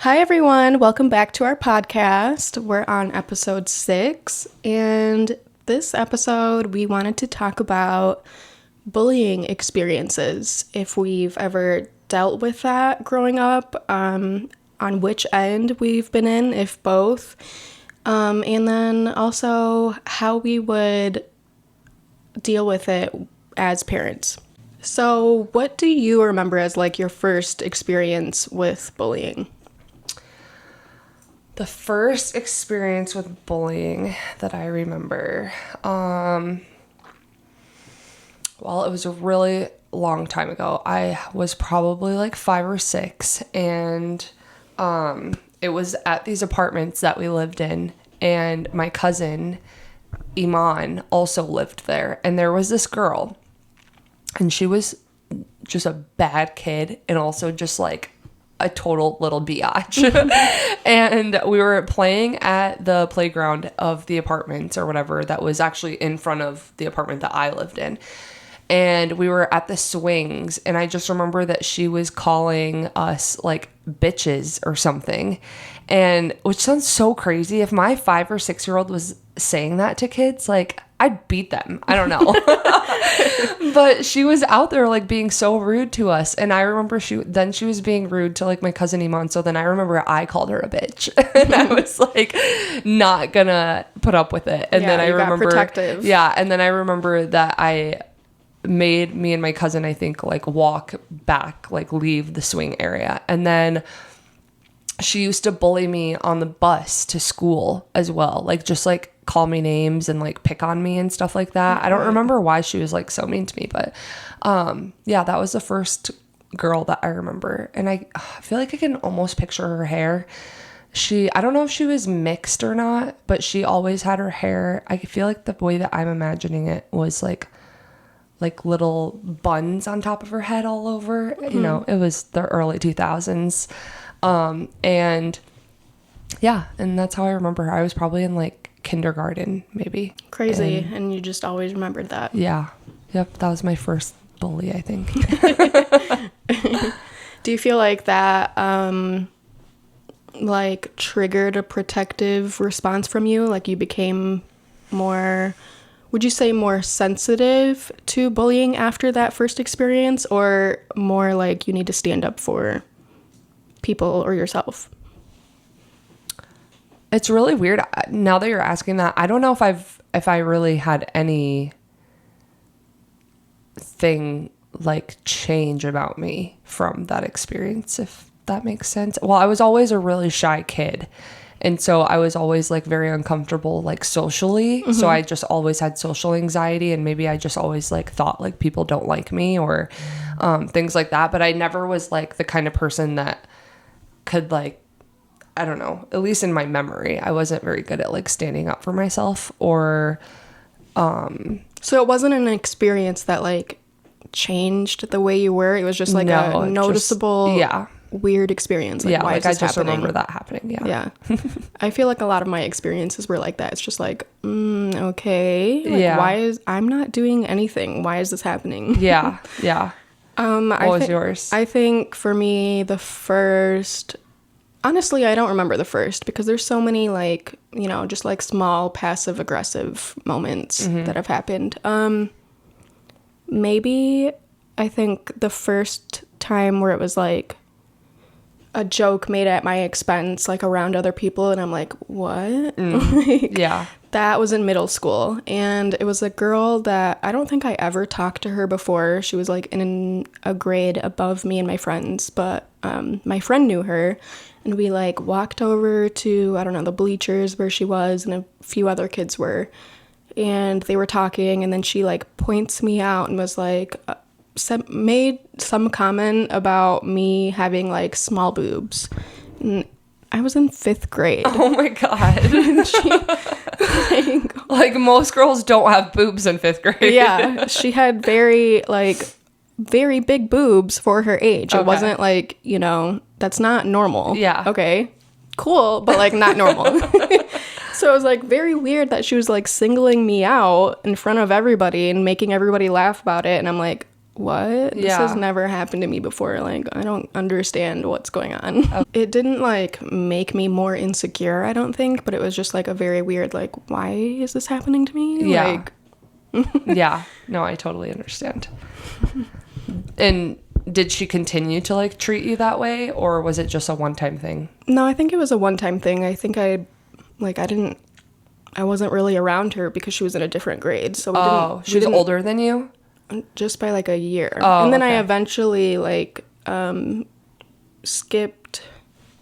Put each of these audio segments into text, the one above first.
Hi, everyone. Welcome back to our podcast. We're on episode 6, and this episode, we wanted to talk about bullying experiences, if we've ever dealt with that growing up, on which end we've been in, if both, and then also how we would deal with it as parents. So, what do you remember as like your first experience with bullying? The first experience with bullying that I remember, well, it was a really long time ago. I was probably like 5 or 6, and it was at these apartments that we lived in, and my cousin, Iman, also lived there, and there was this girl, and she was just a bad kid, and also just like a total little biatch. And we were playing at the playground of the apartments or whatever that was actually in front of the apartment that I lived in. And we were at the swings, and I just remember that she was calling us like bitches or something. And which sounds so crazy. If my 5 or 6-year-old was saying that to kids, like I'd beat them. I don't know. But she was out there like being so rude to us. And I remember she was being rude to like my cousin Iman. So then I remember I called her a bitch. And I was like not gonna put up with it. And then I remember got protective. Yeah. And then I remember that I made me and my cousin, I think, like walk back, like leave the swing area. And then she used to bully me on the bus to school as well. Like just like call me names and like pick on me and stuff like that. I don't remember why she was like so mean to me, but yeah, that was the first girl that I remember. And I feel like I can almost picture her hair. I don't know if she was mixed or not, but she always had her hair. I feel like the way that I'm imagining it was like little buns on top of her head all over. Mm-hmm. You know, it was the early 2000s. And yeah, and that's how I remember her. I was probably in like kindergarten, maybe. Crazy. And you just always remembered that. Yeah. Yep. That was my first bully, I think. Do you feel like that, like triggered a protective response from you? Like you became more, would you say more sensitive to bullying after that first experience, or more like you need to stand up for people or yourself? It's really weird. Now that you're asking that, I don't know if I really had any thing like change about me from that experience, if that makes sense. Well, I was always a really shy kid. And so I was always like very uncomfortable, like socially. Mm-hmm. So I just always had social anxiety, and maybe I just always like thought like people don't like me or things like that. But I never was like the kind of person that could like, I don't know, at least in my memory, I wasn't very good at like standing up for myself or So it wasn't an experience that like changed the way you were. It was just like a noticeable weird experience. Like, why is this I just happening? remember that happening. Yeah. I feel like a lot of my experiences were like that. It's just like, okay. Like, why I'm not doing anything. Why is this happening? Yeah. Yeah. What was yours? I think for me, the first, honestly, I don't remember the first because there's so many like, you know, just like small passive aggressive moments that have happened. Maybe I think the first time where it was like a joke made at my expense, like around other people, and I'm like, what? Like, yeah. That was in middle school, and it was a girl that I don't think I ever talked to her before. She was like in a grade above me and my friends, but my friend knew her, and we like walked over to, I don't know, the bleachers where she was and a few other kids were, and they were talking, and then she like points me out and was like, made some comment about me having like small boobs. And I was in 5th grade. Oh my God. Like most girls don't have boobs in 5th grade. Yeah. She had very big boobs for her age. Okay. It wasn't like, you know, that's not normal. Yeah. Okay. Cool, but like not normal. So it was like very weird that she was like singling me out in front of everybody and making everybody laugh about it. And I'm like, what? This has never happened to me before. Like, I don't understand what's going on. It didn't like make me more insecure, I don't think, but it was just like a very weird, like, why is this happening to me? Yeah. Like, Yeah. No, I totally understand. And did she continue to like treat you that way, or was it just a one-time thing? No, I think it was a one-time thing. I think I wasn't really around her because she was in a different grade. So she was older than you? Just by like a year. Oh, and then okay. I eventually like skipped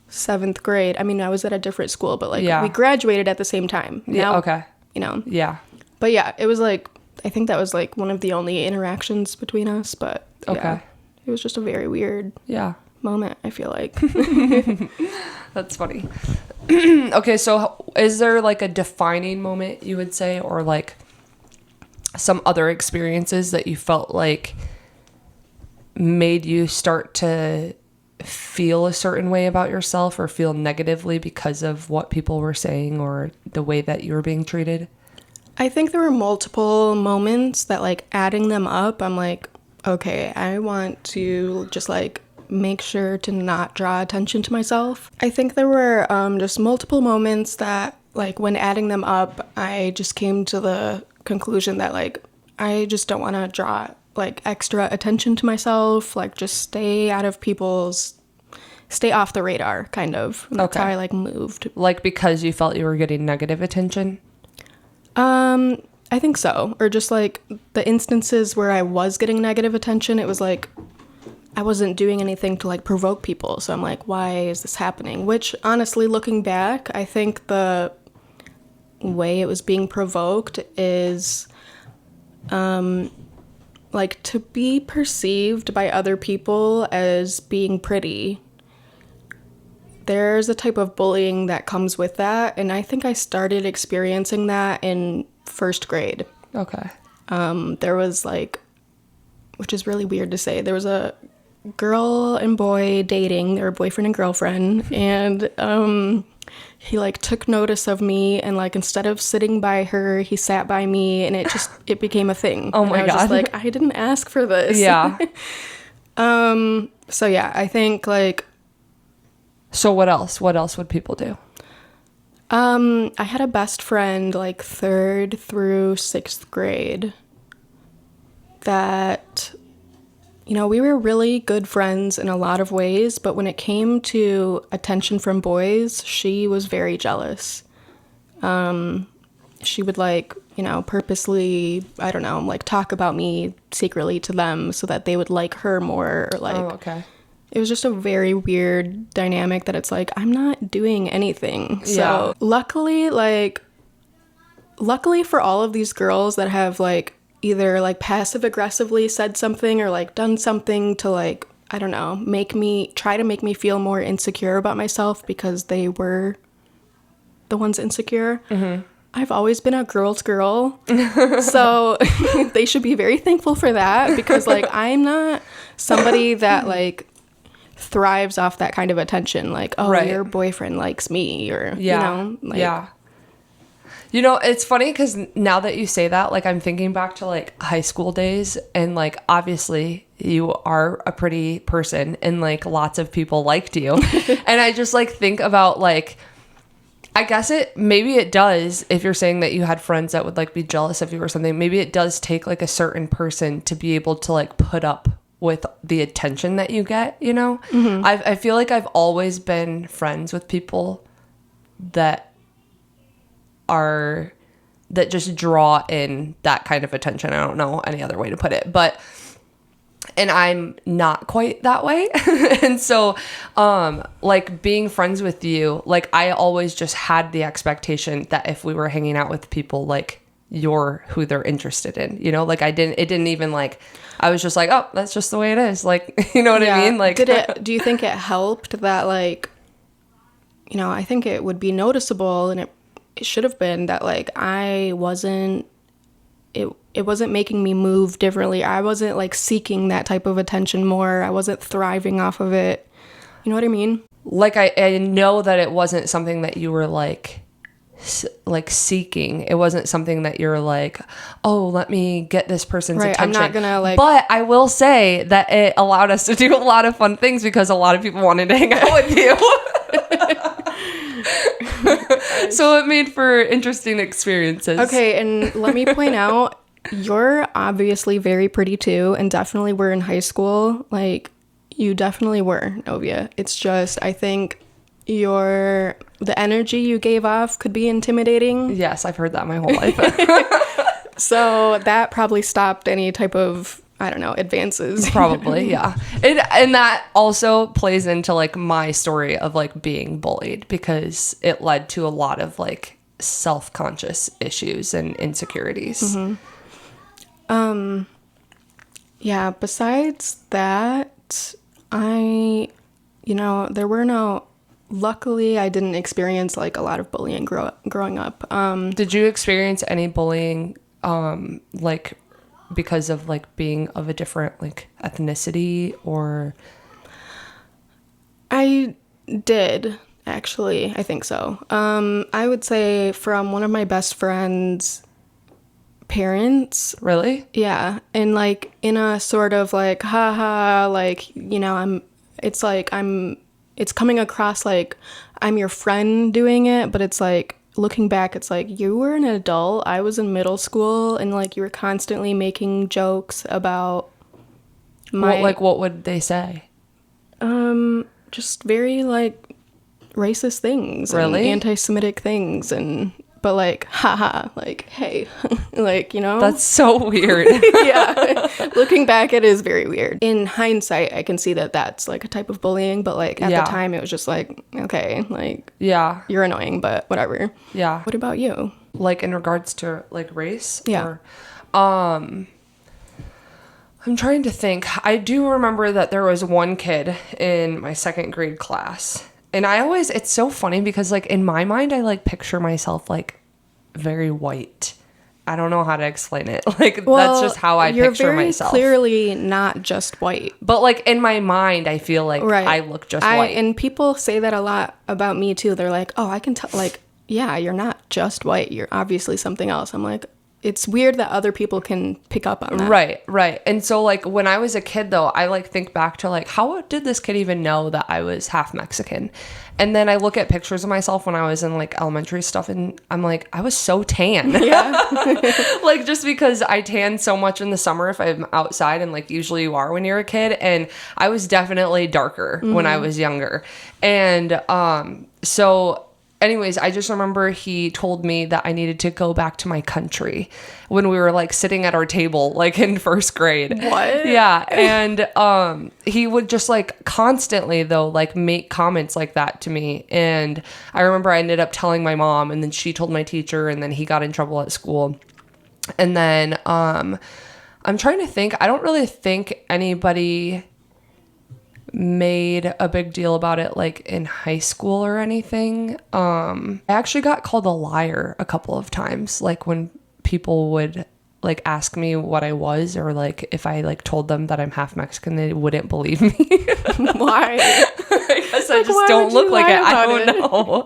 7th grade. I mean, I was at a different school, but like we graduated at the same time. Yeah. Okay. You know. Yeah. But yeah, it was like, I think that was like one of the only interactions between us, but yeah, it was just a very weird moment, I feel like. That's funny. Okay, so is there like a defining moment you would say, or like some other experiences that you felt like made you start to feel a certain way about yourself or feel negatively because of what people were saying or the way that you were being treated? I think there were multiple moments that, like, adding them up, I'm like, okay, I want to just like make sure to not draw attention to myself. I think there were just multiple moments that, like, when adding them up, I just came to the conclusion that, like, I just don't want to draw like extra attention to myself, like just stay off the radar, kind of. And that's how I like moved. Like because you felt you were getting negative attention? I think so. Or just like the instances where I was getting negative attention, it was like I wasn't doing anything to like provoke people. So I'm like, why is this happening? Which honestly, looking back, I think the way it was being provoked is like to be perceived by other people as being pretty. There's a type of bullying that comes with that, and I think I started experiencing that in 1st grade. Okay. There was like, which is really weird to say, there was a girl and boy dating, they were boyfriend and girlfriend, and he like took notice of me, and like instead of sitting by her, he sat by me, and it became a thing. Oh my God. I was just like, I didn't ask for this. Yeah. So yeah, I think like. So what else? What else would people do? I had a best friend like 3rd through 6th grade that, you know, we were really good friends in a lot of ways, but when it came to attention from boys, she was very jealous. She would like, you know, purposely, I don't know, like talk about me secretly to them so that they would like her more, or like. Oh, okay. It was just a very weird dynamic that it's like, I'm not doing anything. So luckily for all of these girls that have like either like passive aggressively said something or like done something to like, I don't know, try to make me feel more insecure about myself because they were the ones insecure. Mm-hmm. I've always been a girl's girl. So they should be very thankful for that, because like I'm not somebody that like thrives off that kind of attention, like, oh, your boyfriend likes me, or you know, like, you know, it's funny because now that you say that, like, I'm thinking back to like high school days, and like obviously you are a pretty person and like lots of people liked you. And I just like think about like, I guess maybe it does, if you're saying that you had friends that would like be jealous of you or something, maybe it does take like a certain person to be able to like put up with the attention that you get, you know? Mm-hmm. I feel like I've always been friends with people that just draw in that kind of attention. I don't know any other way to put it, and I'm not quite that way. And so, like being friends with you, like I always just had the expectation that if we were hanging out with people, like you're who they're interested in, you know, like it didn't even like, I was just like, oh, that's just the way it is. Like, you know what I mean? Like, do you think it helped that, like, you know, I think it would be noticeable, and it should have been that, like, it wasn't making me move differently. I wasn't like seeking that type of attention more. I wasn't thriving off of it. You know what I mean? Like, I know that it wasn't something that you were like like seeking. It wasn't something that you're like, oh, let me get this person's attention. I'm not gonna like. But I will say that it allowed us to do a lot of fun things because a lot of people wanted to hang out with you. So it made for interesting experiences. Okay, and let me point out, you're obviously very pretty too, and definitely were in high school. Like, you definitely were, Novia. It's just, I think the energy you gave off could be intimidating. Yes, I've heard that my whole life. So that probably stopped any type of, I don't know, advances. Probably, yeah. And that also plays into like my story of like being bullied, because it led to a lot of like self-conscious issues and insecurities. Yeah, besides that, luckily I didn't experience like a lot of bullying growing up. Did you experience any bullying like because of like being of a different like ethnicity or? I did, actually. I think so. I would say from one of my best friends' parents. Really? Yeah. And like in a sort of like, haha, like, it's coming across like I'm your friend doing it, but it's like looking back, it's like you were an adult. I was in middle school, and like you were constantly making jokes about what would they say? Just very like racist things, really, and anti-Semitic things, but like, haha, like, hey, like, That's so weird. Yeah. Looking back, it is very weird. In hindsight, I can see that that's like a type of bullying, but like at the time it was just like, okay, like, yeah, you're annoying, but whatever. Yeah. What about you? Like in regards to like race? Yeah. I'm trying to think. I do remember that there was one kid in my second grade class. And it's so funny because like in my mind, I like picture myself like very white. I don't know how to explain it. Like, that's just how I picture myself. You're very clearly not just white. But like in my mind, I feel like I look just white. And people say that a lot about me too. They're like, oh, I can tell, like, yeah, you're not just white. You're obviously something else. I'm like, it's weird that other people can pick up on that. Right. And so like when I was a kid though, I like think back to like, how did this kid even know that I was half Mexican? And then I look at pictures of myself when I was in like elementary stuff, and I'm like, I was so tan. Yeah. Like just because I tan so much in the summer if I'm outside, and like usually you are when you're a kid, and I was definitely darker when I was younger. And so anyways, I just remember he told me that I needed to go back to my country when we were like sitting at our table, like in first grade. What? Yeah. And he would just like constantly though, like make comments like that to me. And I remember I ended up telling my mom, and then she told my teacher, and then he got in trouble at school. And then I'm trying to think. I don't really think anybody made a big deal about it like in high school or anything. I actually got called a liar a couple of times, like when people would like ask me what I was, or like if I like told them that I'm half Mexican, they wouldn't believe me. Why? I guess I just don't look like it. I don't know.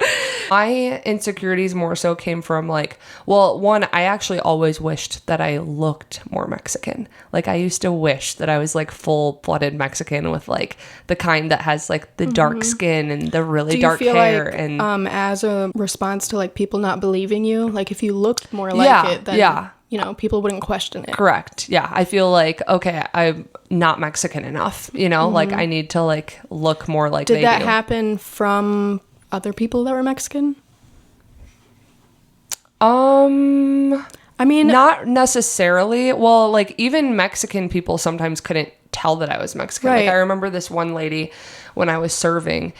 My insecurities more so came from like, well, one, I actually always wished that I looked more Mexican. Like I used to wish that I was like full-blooded Mexican with like the kind that has like the dark skin and the really dark hair. Like, and as a response to like people not believing you, like if you looked more like it, then people wouldn't question it. Correct. Yeah. I feel like, okay, I'm not Mexican enough, like I need to like look more like they do. Did that happen from other people that were Mexican? I mean, not necessarily. Well, like even Mexican people sometimes couldn't tell that I was Mexican. Right. Like I remember this one lady when I was serving,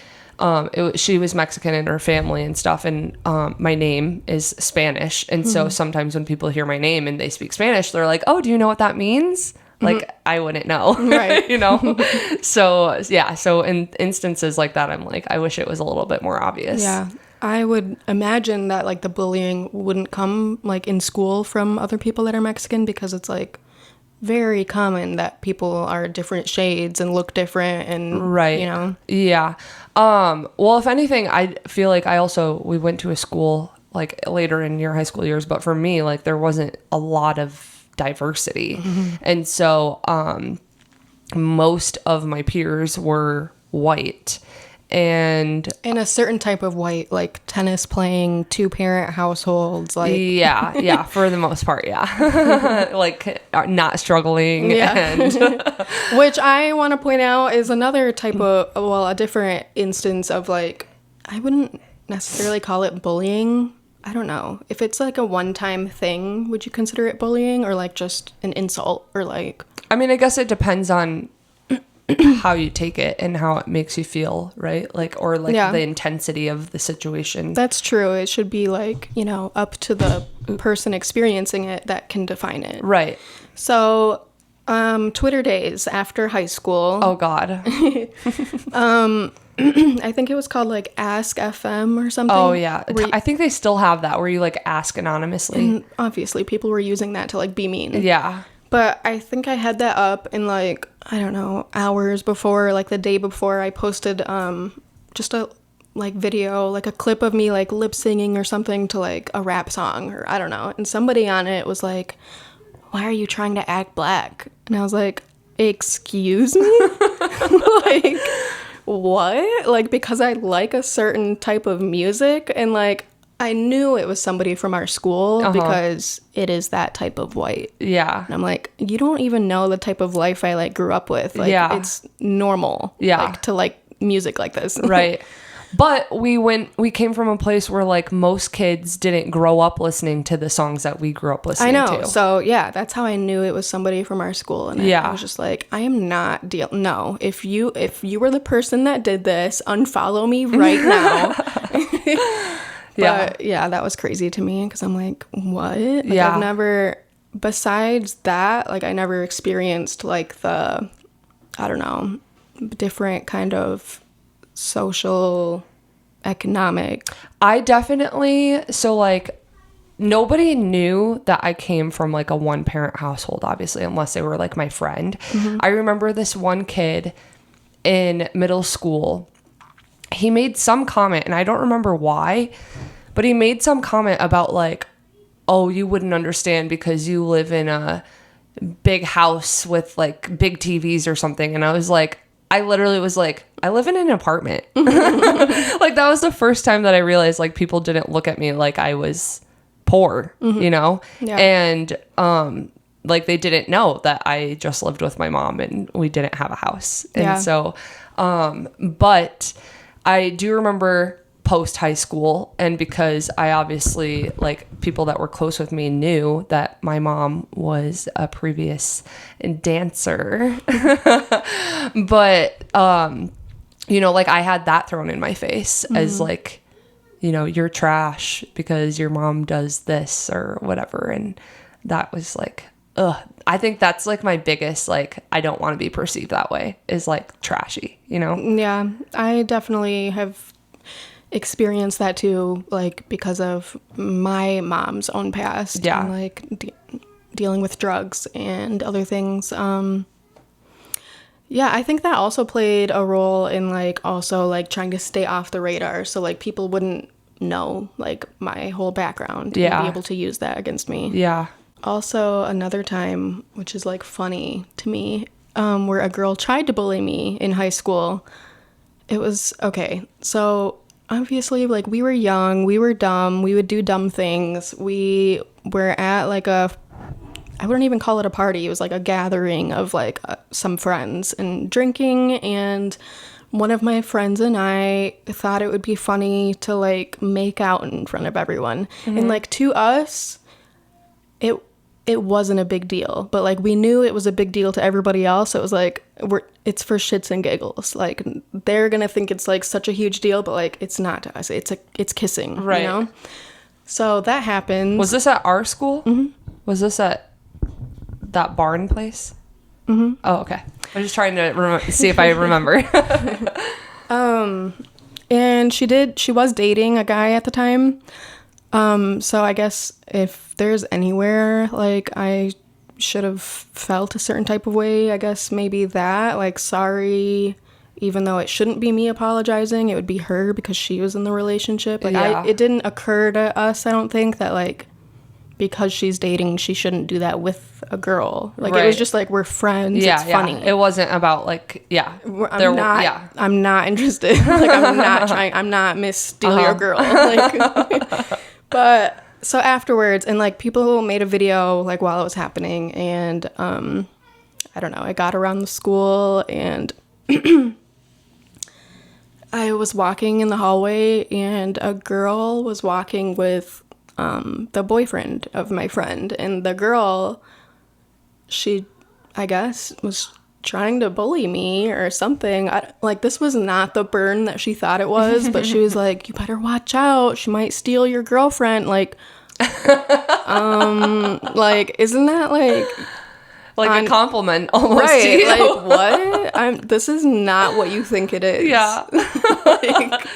she was Mexican in her family and stuff, and my name is Spanish, and so sometimes when people hear my name and they speak Spanish, they're like, oh, do you know what that means? Like I wouldn't know. Right. So yeah, so in instances like that, I'm like, I wish it was a little bit more obvious. Yeah, I would imagine that like the bullying wouldn't come like in school from other people that are Mexican, because it's like very common that people are different shades and look different, and right. Yeah. Well, if anything, I feel like we went to a school like later in your high school years, but for me, like there wasn't a lot of diversity. And so most of my peers were white. And a certain type of white, like tennis playing, 2-parent households, like yeah, for the most part, yeah. Like not struggling. And which I want to point out is another type of, well, a different instance of like, I wouldn't necessarily call it bullying. I don't know. If it's like a one-time thing, would you consider it bullying, or like just an insult, or like... I mean, I guess it depends on how you take it and how it makes you feel, right? Like, or like the intensity of the situation. That's true. It should be like, you know, up to the person experiencing it that can define it. Right. So, Twitter days after high school. Oh God. I think it was called like Ask FM or something. Oh yeah. I think they still have that where you like ask anonymously. And obviously people were using that to like be mean. Yeah. But I think I had that up in like, I don't know, hours before, like the day before I posted just a like video, like a clip of me like lip singing or something to like a rap song, or I don't know. And somebody on it was like, "Why are you trying to act black?" And I was like, "Excuse me?" Like, what? Like, because I like a certain type of music, and like I knew it was somebody from our school because it is that type of white. Yeah. And I'm like, you don't even know the type of life I like grew up with. Like, it's normal. Yeah. Like, to like music like this. Right. But we came from a place where like most kids didn't grow up listening to the songs that we grew up listening to. I know. So yeah, that's how I knew it was somebody from our school. And I was just like, I am not no. If you were the person that did this, unfollow me right now. But yeah, that was crazy to me because I'm like, what? Like, I've never, besides that, like I never experienced like the, I don't know, different kind of social, economic. I definitely, so like nobody knew that I came from like a 1-parent household, obviously, unless they were like my friend. I remember this one kid in middle school. He made some comment, and I don't remember why, but he made some comment about like, oh, you wouldn't understand because you live in a big house with like big TVs or something. And I was like, I literally was like, I live in an apartment. Like that was the first time that I realized like people didn't look at me like I was poor, you know? Yeah. And like they didn't know that I just lived with my mom and we didn't have a house. And so, but I do remember post high school, and because I obviously like people that were close with me knew that my mom was a previous dancer, but you know, like I had that thrown in my face as like, you know, you're trash because your mom does this or whatever, and that was like, ugh. I think that's like my biggest, like, I don't want to be perceived that way, is like trashy, you know? Yeah, I definitely have experienced that too, like because of my mom's own past. Yeah. And like dealing with drugs and other things. Yeah, I think that also played a role in like also like trying to stay off the radar. So like people wouldn't know like my whole background and be able to use that against me. Yeah. Also, another time, which is like funny to me, where a girl tried to bully me in high school. It was, okay, so obviously, like, we were young, we were dumb, we would do dumb things. We were at like I wouldn't even call it a party. It was like a gathering of like some friends and drinking, and one of my friends and I thought it would be funny to like make out in front of everyone. And like to us, it wasn't a big deal, but like we knew it was a big deal to everybody else. So it was like, it's for shits and giggles. Like they're gonna think it's like such a huge deal, but like it's not to us. It's kissing, right? You know. So that happened. Was this at our school? Mm-hmm. Was this at that barn place? Mm-hmm. Oh, okay. I'm just trying to see if I remember. And she was dating a guy at the time. So I guess if there's anywhere like I should have felt a certain type of way, I guess maybe that, like, sorry, even though it shouldn't be me apologizing, it would be her because she was in the relationship. Like, Yeah. it didn't occur to us, I don't think, that, like, because she's dating, she shouldn't do that with a girl. Like, it was just like, we're friends. Yeah, it's funny. It wasn't about, like, I'm not interested. Like, I'm not Miss Steal Your Girl. Like, but so afterwards, and like, people made a video like while it was happening, and I don't know, I got around the school, and I was walking in the hallway, and a girl was walking with the boyfriend of my friend, and the girl, she, I guess, was trying to bully me or something. Like, this was not the burn that she thought it was, but she was like, you better watch out, she might steal your girlfriend. Like, like, isn't that like a compliment almost, right, to you. like, what? This is not what you think it is. Yeah. Like,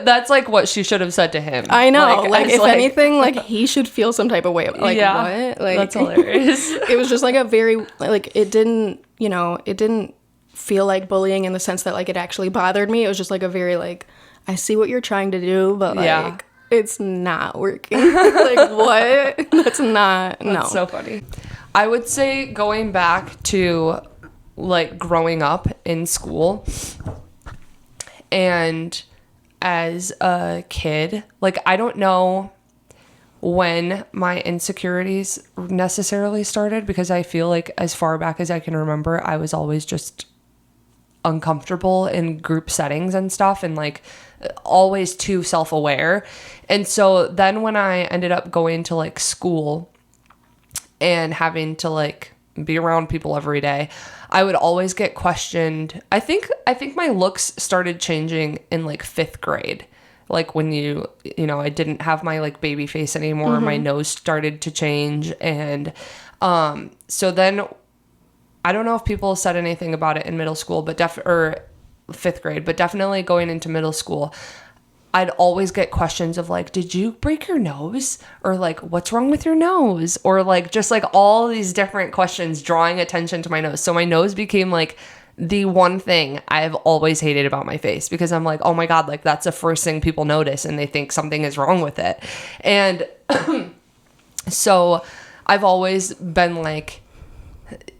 that's like what she should have said to him. I know, like if anything, like, he should feel some type of way. Like, what? Like, that's hilarious. It was just like a very, like, it didn't feel like bullying in the sense that, like, it actually bothered me. It was just like a very, like, I see what you're trying to do, but like, it's not working. Like, what? That's So funny. I would say, going back to, like, growing up in school and as a kid, like, I don't know when my insecurities necessarily started, because I feel like as far back as I can remember, I was always just uncomfortable in group settings and stuff, and like always too self-aware. And so then when I ended up going to like school and having to like be around people every day, I would always get questioned. I think my looks started changing in like 5th grade. Like when I didn't have my like baby face anymore. My nose started to change. And so then I don't know if people said anything about it in middle school, but or 5th grade, but definitely going into middle school, I'd always get questions of like, did you break your nose? Or like, what's wrong with your nose? Or like, just like all these different questions drawing attention to my nose. So my nose became like the one thing I've always hated about my face, because I'm like, oh my God, like that's the first thing people notice and they think something is wrong with it. And so I've always been like,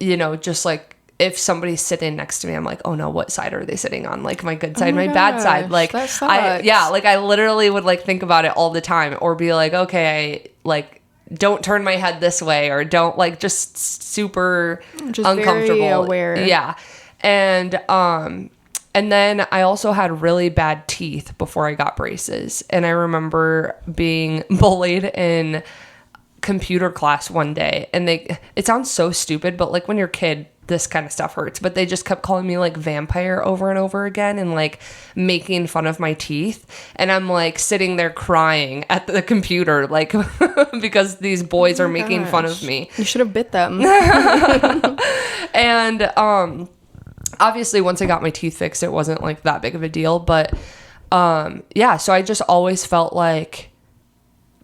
just like, if somebody's sitting next to me, I'm like, oh no, what side are they sitting on? Like my good side, my bad side. Like that sucks. I literally would like think about it all the time, or be like, okay, like don't turn my head this way, or don't, like, just super uncomfortable. Very aware. Yeah. And then I also had really bad teeth before I got braces. And I remember being bullied in computer class one day, and it sounds so stupid, but like when you're a kid, this kind of stuff hurts, but they just kept calling me like vampire over and over again, and like making fun of my teeth. And I'm like sitting there crying at the computer, like because these boys are making fun of me. You should have bit them. And obviously once I got my teeth fixed, it wasn't like that big of a deal, but so I just always felt like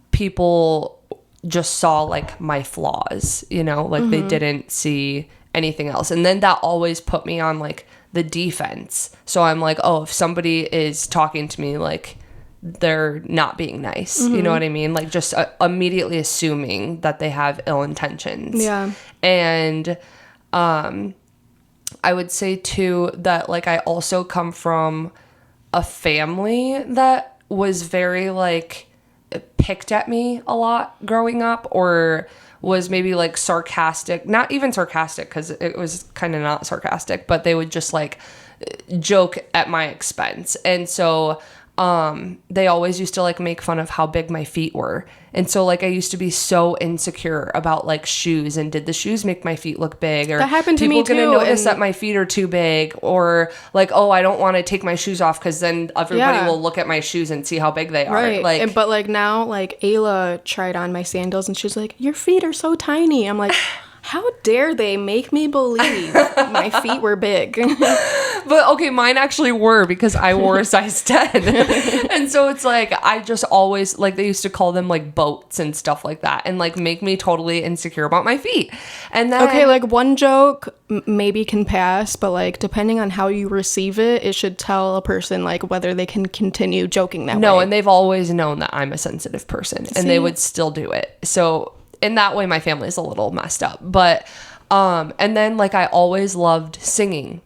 people just saw like my flaws, like they didn't see anything else. And then that always put me on like the defense. So I'm like, oh, if somebody is talking to me, like they're not being nice. You know what I mean? Like just immediately assuming that they have ill intentions. Yeah. And I would say too that like I also come from a family that was very like picked at me a lot growing up, or was maybe like sarcastic, not even sarcastic, because it was kind of not sarcastic, but they would just like joke at my expense. And so they always used to like make fun of how big my feet were. And so like I used to be so insecure about like shoes, and did the shoes make my feet look big, or that happened to me too, people gonna notice that my feet are too big, or like, oh, I don't want to take my shoes off because then everybody will look at my shoes and see how big they are. Right. Like, but like now, like Ayla tried on my sandals and she's like, your feet are so tiny. I'm like, how dare they make me believe my feet were big? But okay, mine actually were because I wore a size 10. And so it's like, I just always, like, they used to call them like boats and stuff like that and like make me totally insecure about my feet. And then, Okay, like one joke maybe can pass, but like depending on how you receive it, it should tell a person like whether they can continue joking that way. no, and they've always known that I'm a sensitive person and they would still do it. So in that way, my family is a little messed up. But, and then like I always loved singing.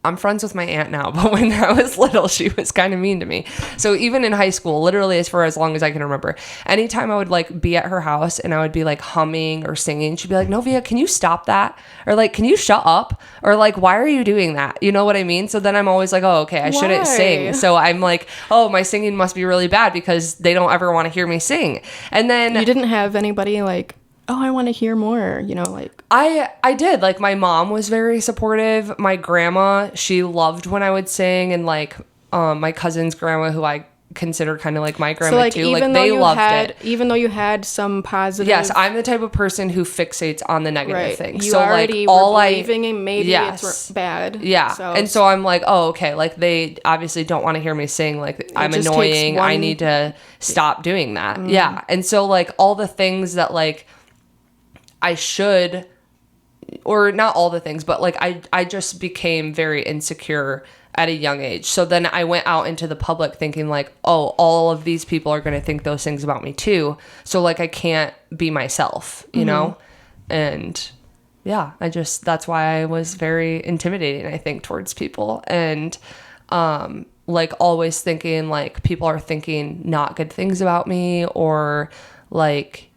I'm friends with my aunt now, but when I was little, she was kind of mean to me. So even in high school, literally as for as long as I can remember, anytime I would like be at her house and I would be like humming or singing, she'd be like, Novia, can you stop that? Or like, can you shut up? Or like, why are you doing that? You know what I mean? So then I'm always like, oh, okay, I shouldn't sing. So I'm like, oh, my singing must be really bad because they don't ever want to hear me sing. And then you didn't have anybody like, oh, I want to hear more, you know, like. I did. Like, my mom was very supportive. My grandma, she loved when I would sing. And, like, my cousin's grandma, who I consider kind of like my grandma, so, like, too. Like, they loved it. Even though you had some positive. Yes, I'm the type of person who fixates on the negative things. You so, already like, were believing and maybe it's bad. Yeah. And so I'm like, oh, okay. Like, they obviously don't want to hear me sing. Like, I'm annoying. I need to stop doing that. Mm. Yeah. And so, like, all the things that, like, I should, or not all the things, but like I just became very insecure at a young age. So then I went out into the public thinking like, oh, all of these people are going to think those things about me too. So like I can't be myself, you know? And yeah, that's why I was very intimidating, I think, towards people. And like always thinking like people are thinking not good things about me, or like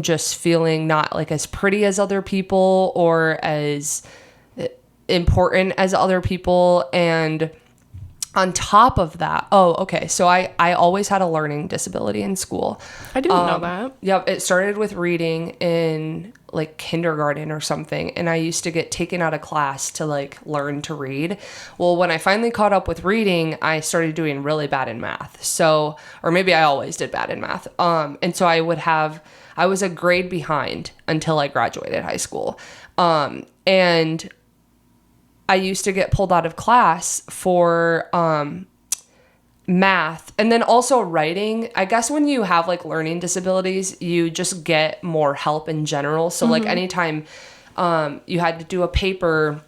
just feeling not like as pretty as other people or as important as other people. And on top of that, so I always had a learning disability in school. I didn't know that. Yep, it started with reading in like kindergarten or something, and I used to get taken out of class to like learn to read. Well, when I finally caught up with reading, I started doing really bad in math. So, or maybe I always did bad in math. And so I was a grade behind until I graduated high school. And I used to get pulled out of class for math, and then also writing. I guess when you have like learning disabilities, you just get more help in general. So like anytime you had to do a paper,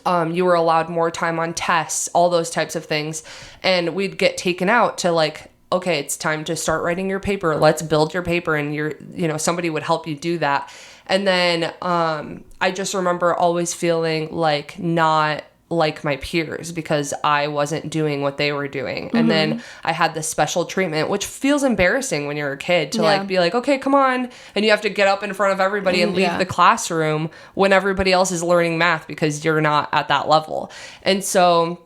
you were allowed more time on tests, all those types of things. And we'd get taken out to like, okay, it's time to start writing your paper. Let's build your paper. And somebody would help you do that. And then I just remember always feeling like not like my peers because I wasn't doing what they were doing. And then I had this special treatment, which feels embarrassing when you're a kid to like be like, okay, come on. And you have to get up in front of everybody and leave the classroom when everybody else is learning math because you're not at that level. And so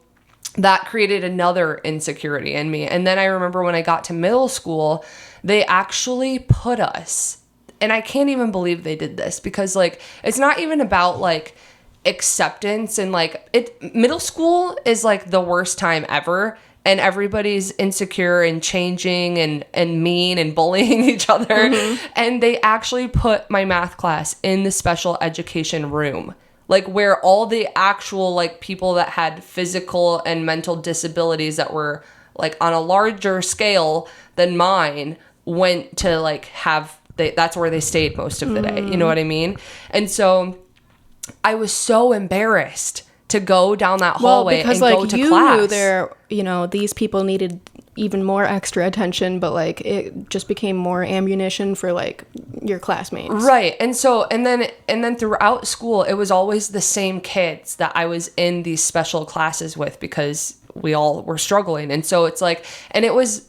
that created another insecurity in me. And then I remember when I got to middle school, they actually put us, and I can't even believe they did this because like, it's not even about like acceptance and like middle school is like the worst time ever. And everybody's insecure and changing and mean and bullying each other. And they actually put my math class in the special education room, like where all the actual like people that had physical and mental disabilities that were like on a larger scale than mine went to like that's where they stayed most of the day. You know what I mean? And so I was so embarrassed to go down that hallway and go to class. You knew these people needed even more extra attention, but like it just became more ammunition for like your classmates. Right. And so, and then throughout school, it was always the same kids that I was in these special classes with because we all were struggling. And so it's like, and it was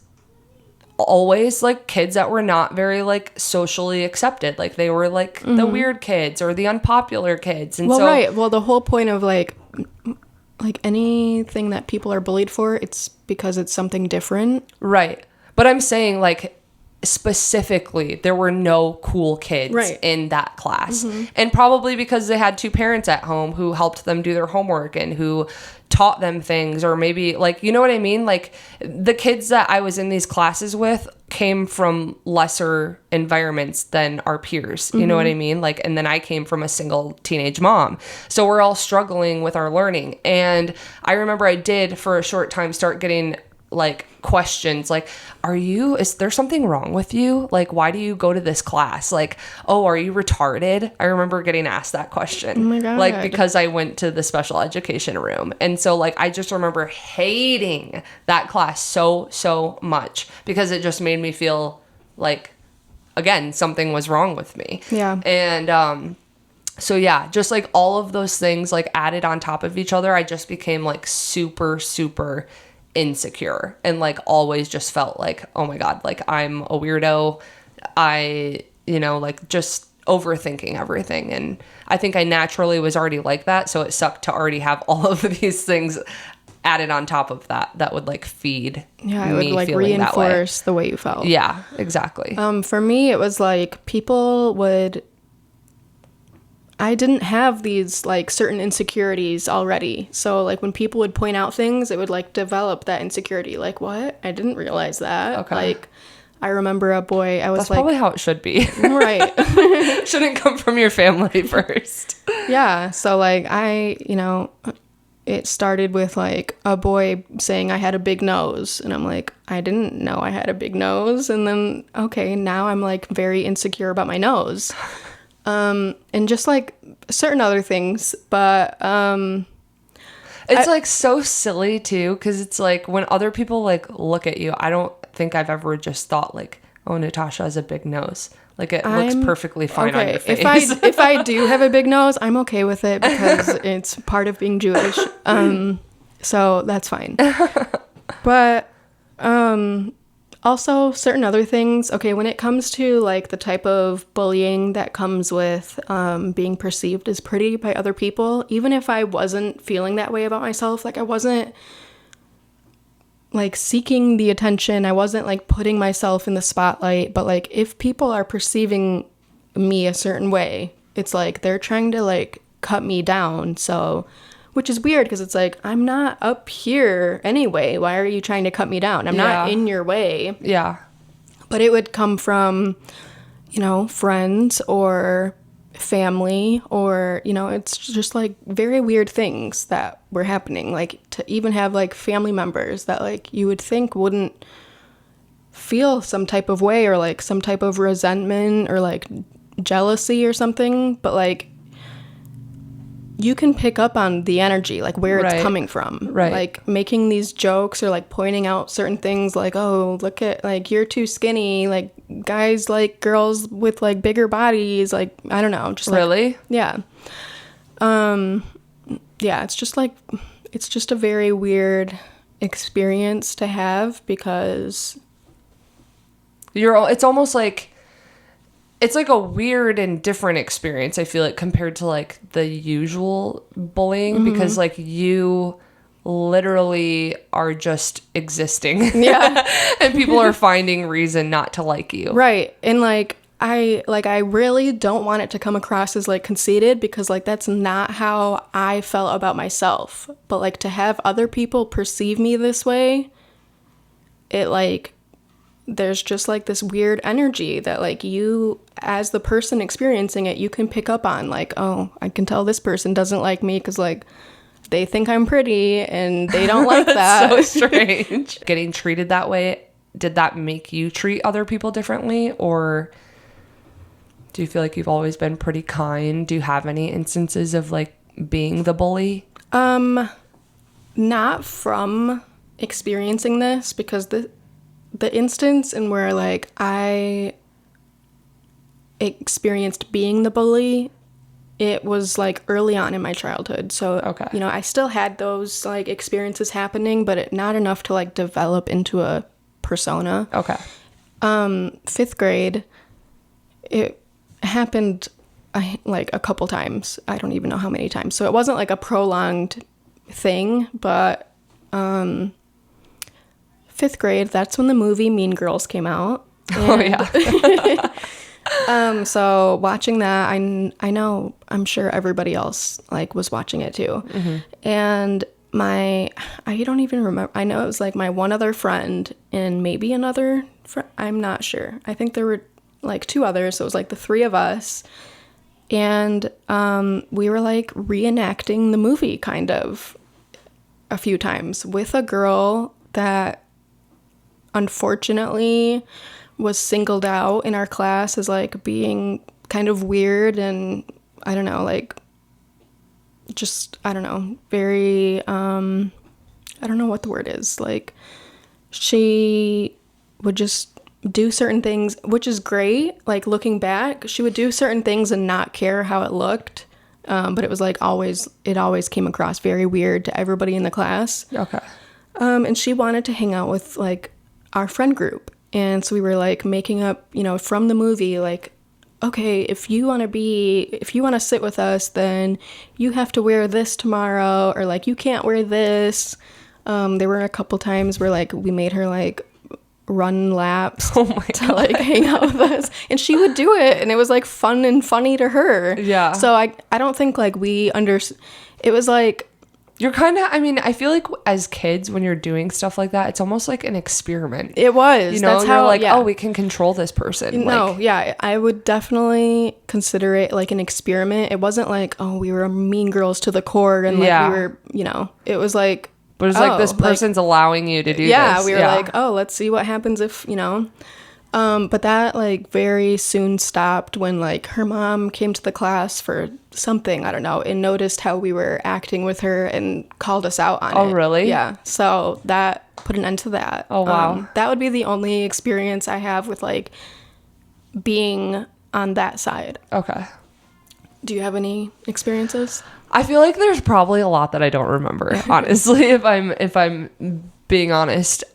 always like kids that were not very like socially accepted. Like they were like the weird kids or the unpopular kids. And right. Well, the whole point of like anything that people are bullied for, it's because it's something different. Right. But I'm saying like specifically, there were no cool kids Right. in that class. And probably because they had 2 parents at home who helped them do their homework and who taught them things, or maybe like, you know what I mean? Like the kids that I was in these classes with came from lesser environments than our peers. You know what I mean? Like, and then I came from a single teenage mom. So we're all struggling with our learning. And I remember I did for a short time start getting like questions like, is there something wrong with you? Like, why do you go to this class? Like, oh, are you retarded? I remember getting asked that question. Oh my God. Like, because I went to the special education room. And so like, I just remember hating that class so much because it just made me feel like, again, something was wrong with me. Yeah. And, so yeah, just like all of those things like added on top of each other, I just became like super insecure and like always just felt like, oh my God, like I'm a weirdo. Like just overthinking everything. And I think I naturally was already like that. So it sucked to already have all of these things added on top of that would like feed Yeah, it would me like feeling that way. reinforce the way you felt. Yeah, exactly. For me, it was like I didn't have these like certain insecurities already. So like when people would point out things, it would like develop that insecurity. Like, what? I didn't realize that. Okay. Like, I remember a boy, I was That's like, probably how it should be. right. Shouldn't come from your family first. Yeah. So like it started with like a boy saying I had a big nose, and I'm like, I didn't know I had a big nose. And then, okay, now I'm like very insecure about my nose. And just like certain other things, but it's like so silly too, because it's like when other people like look at you, I don't think I've ever just thought like, oh, Natasha has a big nose. Like it looks perfectly fine on your face. If I do have a big nose, I'm okay with it because it's part of being Jewish. So that's fine. But also certain other things. Okay, when it comes to like the type of bullying that comes with being perceived as pretty by other people, even if I wasn't feeling that way about myself, like I wasn't like seeking the attention, I wasn't like putting myself in the spotlight, but like if people are perceiving me a certain way, it's like they're trying to like cut me down. So, which is weird because it's like, I'm not up here anyway. Why are you trying to cut me down? I'm not in your way. Yeah. But it would come from, friends or family, or, it's just like very weird things that were happening. Like to even have like family members that like you would think wouldn't feel some type of way or like some type of resentment or like jealousy or something. But like, you can pick up on the energy, like where it's coming from. Right. Like making these jokes or like pointing out certain things like, oh, look at like you're too skinny. Like guys like girls with like bigger bodies. Like, I don't know. Just like, really? Yeah. Yeah, it's just a very weird experience to have because it's almost like, it's like a weird and different experience, I feel like, compared to like the usual bullying, because like you literally are just existing. Yeah. And people are finding reason not to like you. Right. And like I really don't want it to come across as like conceited, because like that's not how I felt about myself. But like to have other people perceive me this way, it like there's just like this weird energy that like you as the person experiencing it, you can pick up on like, oh, I can tell this person doesn't like me because like they think I'm pretty and they don't like that. So strange. Getting treated that way, did that make you treat other people differently, or do you feel like you've always been pretty kind? Do you have any instances of like being the bully? Not from experiencing this, because the instance in where like I experienced being the bully, it was like early on in my childhood. So, okay. I still had those like experiences happening, but not enough to like develop into a persona. Okay. 5th grade, it happened like a couple times. I don't even know how many times. So it wasn't like a prolonged thing, but 5th grade, that's when the movie Mean Girls came out. Oh, yeah. So watching that, I know, I'm sure everybody else like was watching it too. And I don't even remember. I know it was like my one other friend and maybe another friend. I'm not sure. I think there were like two others. So it was like the three of us. And we were like reenacting the movie kind of a few times with a girl that unfortunately was singled out in our class as like being kind of weird and I don't know, like just, I don't know, very, I don't know what the word is. Like she would just do certain things, which is great. Like looking back, she would do certain things and not care how it looked. But it was like it always came across very weird to everybody in the class. Okay. And she wanted to hang out with like our friend group. And so we were like making up, you know, from the movie, like, okay, if you want to sit with us, then you have to wear this tomorrow, or like, you can't wear this. There were a couple times where like we made her like run laps to like hang out with us, and she would do it, and it was like fun and funny to her. Yeah. So I don't think like it was like, You're kind of, I mean, I feel like as kids, when you're doing stuff like that, it's almost like an experiment. it was, You know, that's you're how, like, yeah. oh, we can control this person. No, Like, yeah, I would definitely consider it like an experiment. It wasn't like, oh, we were mean girls to the core and like Yeah. we were, you know, it was like, but it's like this person's allowing you to do yeah, this. we were like, oh, let's see what happens if, you know. But that like very soon stopped when like her mom came to the class for something, I don't know, and noticed how we were acting with her and called us out on it. Oh, really? Yeah. So that put an end to that. Oh, wow. That would be the only experience I have with like being on that side. Okay. Do you have any experiences? I feel like there's probably a lot that I don't remember, honestly, if I'm being honest.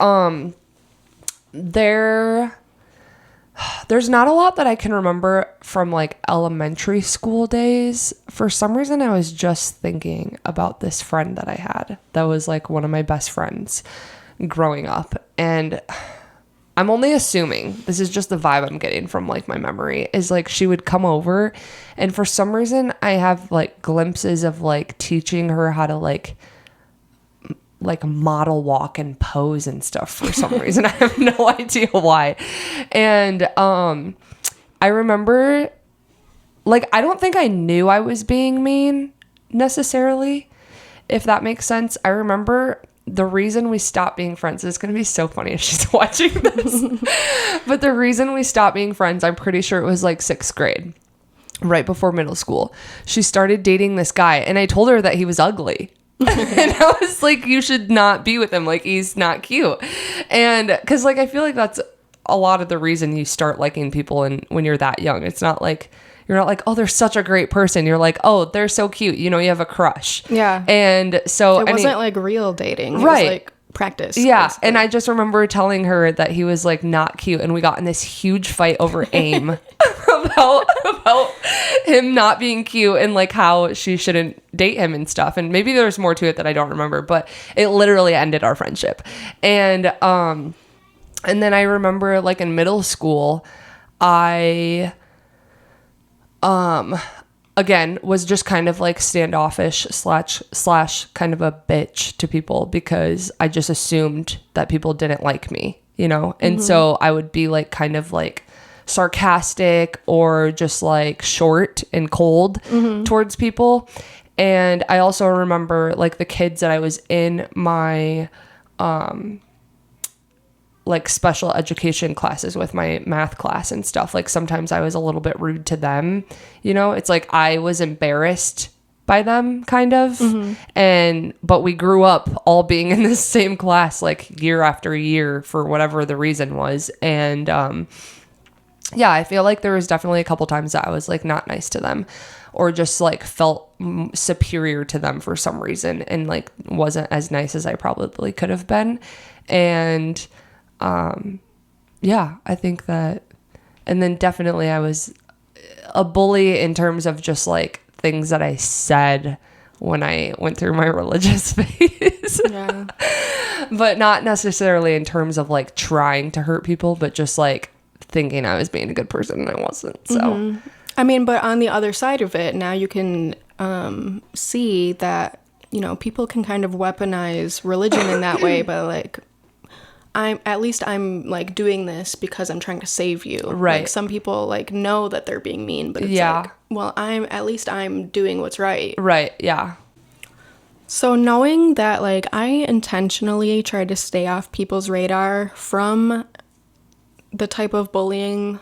There's not a lot that I can remember from like elementary school days. For some reason, I was just thinking about this friend that I had that was like one of my best friends growing up. And I'm only assuming, this is just the vibe I'm getting from like my memory, is like she would come over, and for some reason I have like glimpses of like teaching her how to like model walk and pose and stuff for some reason. I have no idea why. And I remember, like, I don't think I knew I was being mean necessarily, if that makes sense. I remember the reason we stopped being friends, is going to be so funny if she's watching this, but the reason we stopped being friends, I'm pretty sure it was like 6th grade, right before middle school. She started dating this guy, and I told her that he was ugly. And I was like, you should not be with him. Like, he's not cute. And because like, I feel like that's a lot of the reason you start liking people and when you're that young. It's not like, you're not like, oh, they're such a great person. You're like, oh, they're so cute. You know, you have a crush. Yeah. And so it wasn't like real dating. It right. was like practice. Yeah. Basically. And I just remember telling her that he was like not cute, and we got in this huge fight over AIM about him not being cute and like how she shouldn't date him and stuff. And maybe there's more to it that I don't remember, but it literally ended our friendship. And then I remember like in middle school, I again was just kind of like standoffish slash kind of a bitch to people, because I just assumed that people didn't like me, you know? And so I would be like kind of like sarcastic or just like short and cold towards people. And I also remember like the kids that I was in my like special education classes with, my math class and stuff, like sometimes I was a little bit rude to them, you know? It's like I was embarrassed by them kind of. But we grew up all being in the same class like year after year for whatever the reason was. And yeah, I feel like there was definitely a couple times that I was like not nice to them, or just like felt superior to them for some reason, and like wasn't as nice as I probably could have been. And yeah, I think that, and then definitely I was a bully in terms of just like things that I said when I went through my religious phase. Yeah. But not necessarily in terms of like trying to hurt people, but just like thinking I was being a good person and I wasn't. So I mean, but on the other side of it, now you can see that, you know, people can kind of weaponize religion in that way, but like, I'm like doing this because I'm trying to save you. Right. Like some people like know that they're being mean, but it's like, well, I'm doing what's right. Right. Yeah. So knowing that like I intentionally try to stay off people's radar from the type of bullying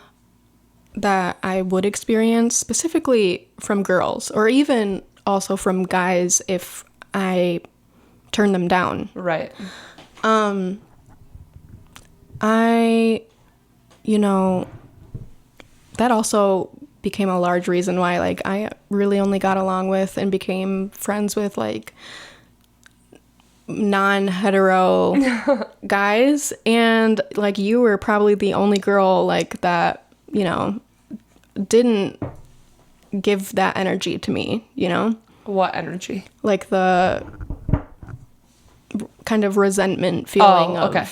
that I would experience, specifically from girls, or even also from guys if I turn them down. Right. You know, that also became a large reason why, like, I really only got along with and became friends with, like, non-hetero guys. And, like, you were probably the only girl, like, that, you know, didn't give that energy to me, you know? What energy? Like, the kind of resentment feeling of... Okay.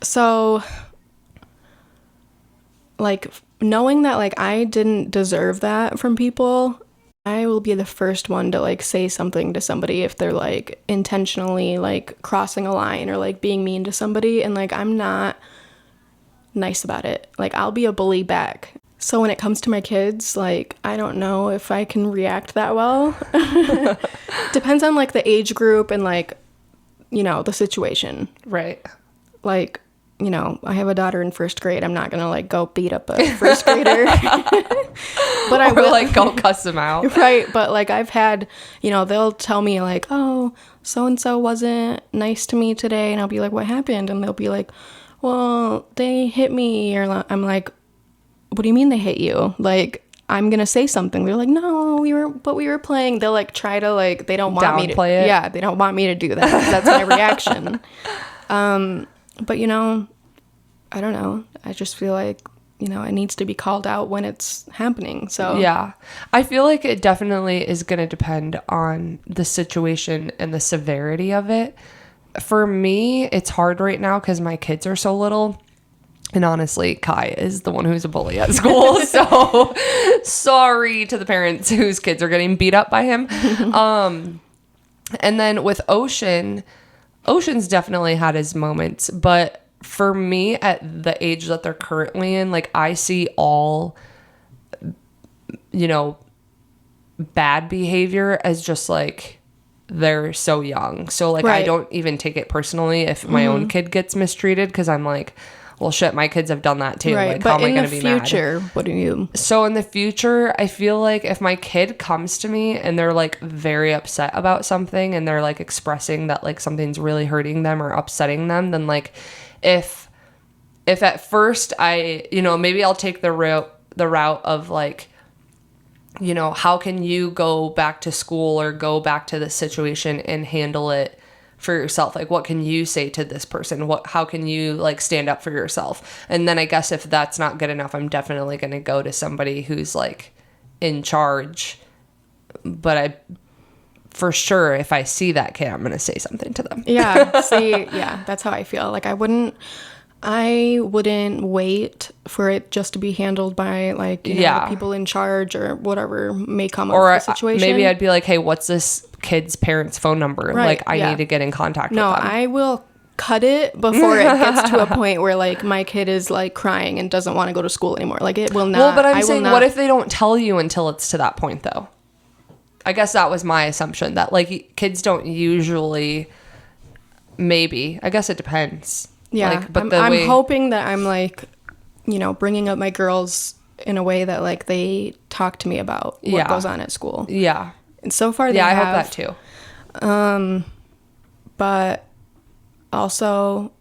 So, like, knowing that, like, I didn't deserve that from people, I will be the first one to, like, say something to somebody if they're, like, intentionally, like, crossing a line or, like, being mean to somebody, and, like, I'm not nice about it. Like, I'll be a bully back. So when it comes to my kids, like, I don't know if I can react that well. Depends on, like, the age group and, like, you know, the situation. Right. Like, you know, I have a daughter in first grade. I'm not gonna like go beat up a first grader. But I will like go cuss them out. Right. But like I've had, you know, they'll tell me like, oh, so and so wasn't nice to me today, and I'll be like, what happened? And they'll be like, well, they hit me, or I'm like, what do you mean they hit you? Like, I'm gonna say something. They're like, no, we were playing. They'll like try to like, they don't want me to downplay it. Yeah, they don't want me to do that, 'cause that's my reaction. But, you know, I don't know. I just feel like, you know, it needs to be called out when it's happening. So, yeah, I feel like it definitely is going to depend on the situation and the severity of it. For me, it's hard right now because my kids are so little. And honestly, Kai is the one who's a bully at school. So sorry to the parents whose kids are getting beat up by him. And then with Ocean's definitely had his moments, but for me at the age that they're currently in, like I see all, you know, bad behavior as just like they're so young. So like Right. I don't even take it personally if my own kid gets mistreated, because I'm like, well, shit, my kids have done that too. right. Like, But how am I in going the to be mad? future, what do you? So in the future, I feel like if my kid comes to me and they're like very upset about something and they're like expressing that like something's really hurting them or upsetting them, then like if at first I, you know, maybe I'll take the route of like, you know, how can you go back to school or go back to the situation and handle it for yourself? Like, what can you say to this person? How can you like stand up for yourself? And then I guess if that's not good enough, I'm definitely going to go to somebody who's like in charge. But for sure, if I see that kid, I'm going to say something to them. Yeah. See, yeah, that's how I feel. Like I wouldn't wait for it just to be handled by like, you know, the people in charge or whatever may come of the situation. Maybe I'd be like, hey, what's this kid's parents' phone number? Right, Like, I yeah. need to get in contact No, with them. I will cut it before it gets to a point where like my kid is like crying and doesn't want to go to school anymore. Like it will not. Well, but I I'm will saying, not, what if they don't tell you until it's to that point, though? I guess that was my assumption, that like kids don't usually, maybe. I guess it depends. Yeah, like, but I'm hoping that I'm like, you know, bringing up my girls in a way that like they talk to me about what goes on at school. Yeah. And so far they I have. hope that too. But also,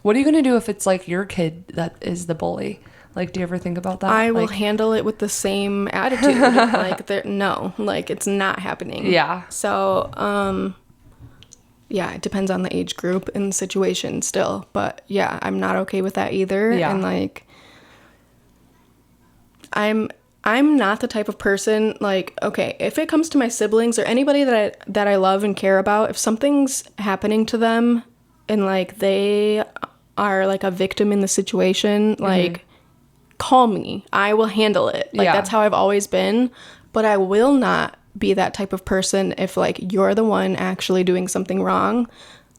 what are you going to do if it's like your kid that is the bully? Like, do you ever think about that? I will like, handle it with the same attitude. Like, no, like it's not happening. Yeah. So, yeah, it depends on the age group and the situation still. But yeah, I'm not okay with that either. Yeah. And like, I'm not the type of person, like, okay, if it comes to my siblings or anybody that I love and care about, if something's happening to them and like they are like a victim in the situation, like call me. I will handle it. Like that's how I've always been. But I will not be that type of person if like you're the one actually doing something wrong.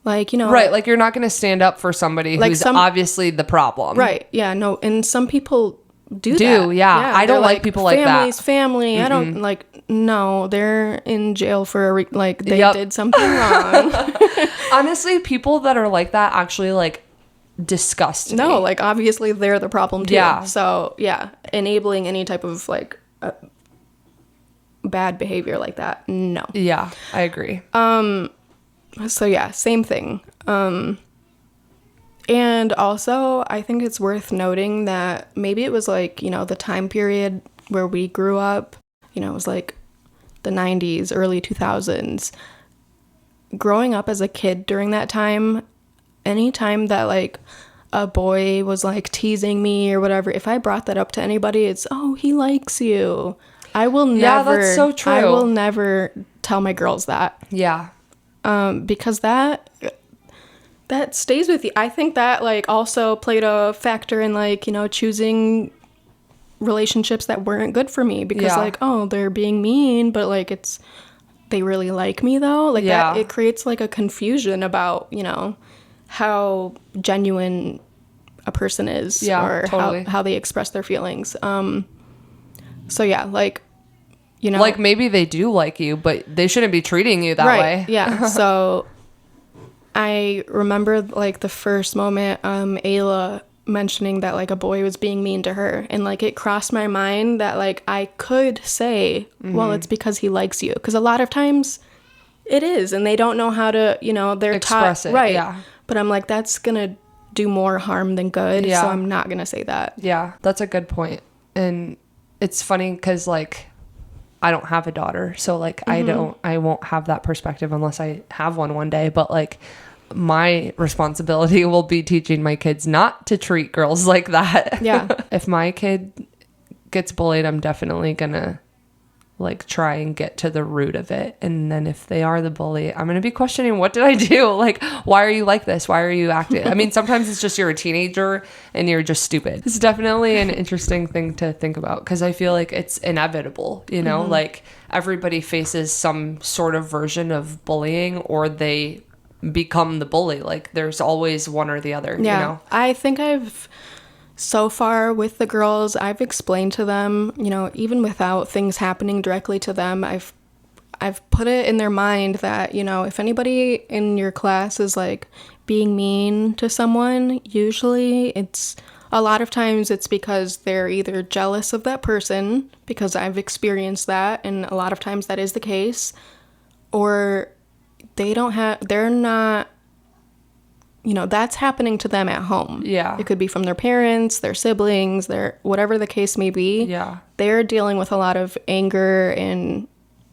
Like, you know. Right. Like you're not going to stand up for somebody like who's obviously the problem. Right. Yeah. No. And some people do that. Yeah. I don't like people like that. Family's family. I don't like, no, they're in jail for like they did something wrong. Honestly, people that are like that actually like disgust me. No, like obviously they're the problem too. Yeah. So yeah, enabling any type of like bad behavior like that, no. Yeah, I agree. So yeah, same thing. And also I think it's worth noting that maybe it was like, you know, the time period where we grew up, you know, it was like the 90s, early 2000s. Growing up as a kid during that time, anytime that like a boy was like teasing me or whatever, if I brought that up to anybody, it's, oh, he likes you. I will never. Yeah, that's so true. I will never tell my girls that. Yeah. Because that stays with you. I think that like also played a factor in like, you know, choosing relationships that weren't good for me because like, oh, they're being mean, but like they really like me though. Like that, it creates like a confusion about, you know, how genuine a person is or totally. how they express their feelings. So yeah, like, you know, like maybe they do like you, but they shouldn't be treating you that way. Yeah. So I remember like the first moment, Ayla mentioning that like a boy was being mean to her, and like it crossed my mind that like I could say, well, it's because he likes you, because a lot of times it is, and they don't know how to, you know, they're express taught it, right. Yeah. But I'm like, that's gonna do more harm than good, so I'm not gonna say that. Yeah, that's a good point. And it's funny because like I don't have a daughter, so like I won't have that perspective unless I have one day, but like my responsibility will be teaching my kids not to treat girls like that. Yeah. If my kid gets bullied, I'm definitely gonna like try and get to the root of it. And then if they are the bully, I'm gonna be questioning, what did I do? Like, why are you like this? Why are you acting? I mean, sometimes it's just you're a teenager and you're just stupid. It's definitely an interesting thing to think about because I feel like it's inevitable, you know, like everybody faces some sort of version of bullying or they become the bully. Like there's always one or the other. Yeah. You know? I think so far with the girls, I've explained to them, you know, even without things happening directly to them, I've put it in their mind that, you know, if anybody in your class is like being mean to someone, usually a lot of times it's because they're either jealous of that person, because I've experienced that, and a lot of times that is the case, or they're not, you know, that's happening to them at home. Yeah. It could be from their parents, their siblings, whatever the case may be. Yeah. They're dealing with a lot of anger and,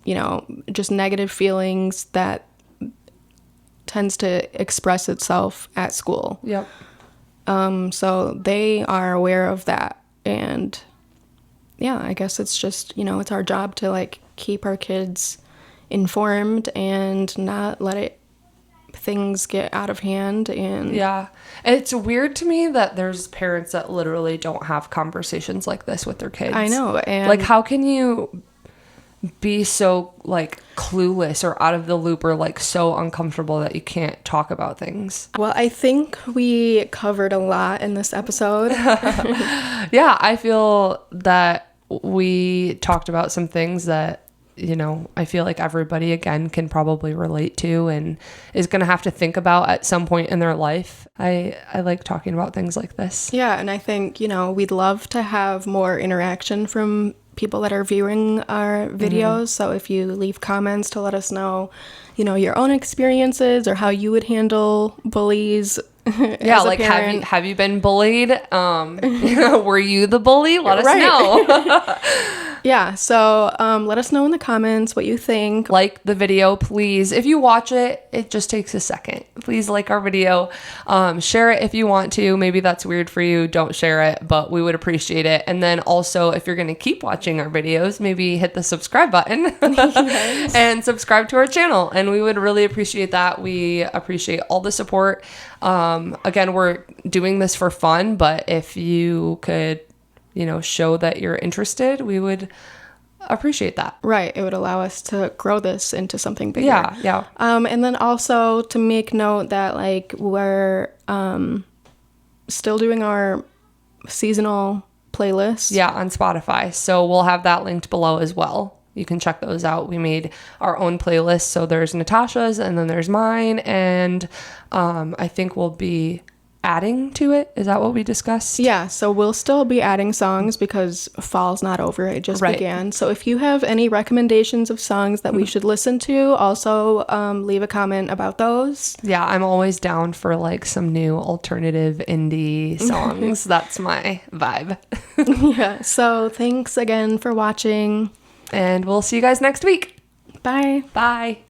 you know, just negative feelings that tends to express itself at school. Yep. So they are aware of that. And yeah, I guess it's just, you know, it's our job to like keep our kids informed and not let things get out of hand. And yeah, it's weird to me that there's parents that literally don't have conversations like this with their kids. I know. And like, how can you be so like clueless or out of the loop or like so uncomfortable that you can't talk about things? Well, I think we covered a lot in this episode. Yeah, I feel that we talked about some things that, you know, I feel like everybody again can probably relate to and is going to have to think about at some point in their life. I like talking about things like this. Yeah, and I think, you know, we'd love to have more interaction from people that are viewing our videos. So if you leave comments to let us know, you know, your own experiences or how you would handle bullies. Yeah, like have you been bullied? Were you the bully? Let us know. Yeah, so let us know in the comments what you think. Like the video, please. If you watch it, it just takes a second. Please like our video. Share it if you want to. Maybe that's weird for you. Don't share it, but we would appreciate it. And then also, if you're going to keep watching our videos, maybe hit the subscribe button and subscribe to our channel. And we would really appreciate that. We appreciate all the support. Again, we're doing this for fun, but if you could, show that you're interested, we would appreciate that. Right. It would allow us to grow this into something bigger. Yeah. And then also to make note that we're still doing our seasonal playlist. Yeah, on Spotify. So we'll have that linked below as well. You can check those out. We made our own playlist. So there's Natasha's and then there's mine. And I think we'll be adding to it. Is that what we discussed? Yeah, so we'll still be adding songs because fall's not over. It just began. So if you have any recommendations of songs that we should listen to, also leave a comment about those. Yeah, I'm always down for some new alternative indie songs. That's my vibe. Yeah, so thanks again for watching. And we'll see you guys next week. Bye. Bye.